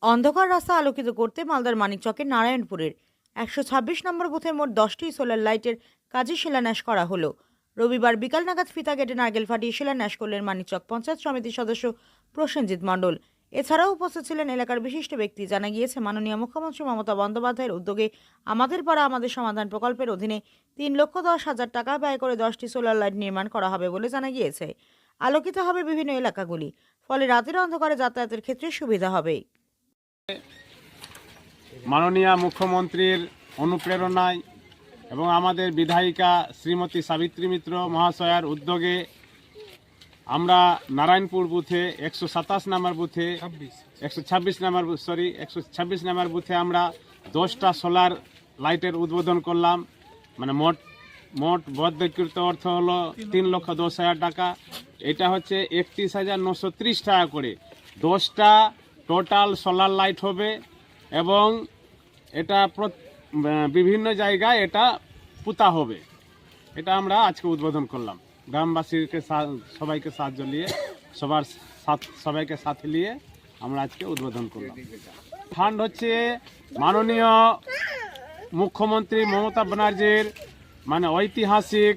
অন্ধকার রাস্তা আলোকিত করতে মালদার মানিকচকের নারায়ণপুরের 126 নম্বর বুথে মোট 10টি সোলার লাইটের কাজে শিলান্যাস করা হলো। রবিবার বিকাল নাগাদ ফিতা কেটে নারকেল ফাটিয়ে শিলান্যাস করলেন মানিকচক পঞ্চায়েত সমিতির সদস্য প্রসেনজিৎ মণ্ডল। এছাড়াও উপস্থিত ছিলেন এলাকার বিশিষ্ট ব্যক্তি। জানা গিয়েছে, মাননীয় মুখ্যমন্ত্রী মমতা বন্দ্যোপাধ্যায়ের উদ্যোগে আমাদের পাড়া আমাদের সমাধান প্রকল্পের অধীনে 3,10,000 টাকা ব্যয় করে 10টি সোলার লাইট নির্মাণ করা হবে বলে জানা গিয়েছে। আলোকিত হবে বিভিন্ন এলাকাগুলি, ফলে রাতের অন্ধকারে যাতায়াতের ক্ষেত্রে সুবিধা হবে। মাননীয় মুখ্যমন্ত্রীর অনুপ্রেরণায় এবং আমাদের বিধায়িকা শ্রীমতী সাবিত্রী মিত্র মহাশয়ার উদ্যোগে আমরা নারায়ণপুর বুথে 127 নম্বর বুথে 126 নম্বর বুথে আমরা 10টা সোলার লাইটের উদ্বোধন করলাম। মানে মোট বদ্ধকৃত অর্থ হলো 3,10,000 টাকা। এটা হচ্ছে 31,930 টাকা করে 10টা টোটাল সোলার লাইট হবে এবং এটা বিভিন্ন জায়গায় এটা পুতা হবে। এটা আমরা আজকে উদ্বোধন করলাম গ্রামবাসীকে সবাইকে সাহায্য নিয়ে সবাইকে সাথে নিয়ে আমরা আজকে উদ্বোধন করলাম। ফান্ড হচ্ছে মাননীয় মুখ্যমন্ত্রী মমতা ব্যানার্জির মানে ঐতিহাসিক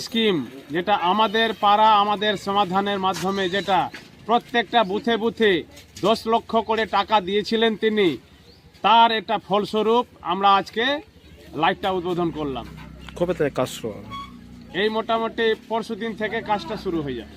স্কিম, যেটা আমাদের পাড়া আমাদের সমাধানের মাধ্যমে যেটা প্রত্যেকটা বুথে বুথে 10 লক্ষ করে টাকা দিয়েছিলেন তিনি, তার এটা ফলস্বরূপ আমরা আজকে লাইটটা উদ্বোধন করলাম। কবে থেকে কাজ শুরু হবে? এই মোটামুটি পরশুদিন থেকে কাজটা শুরু হয়ে যাবে।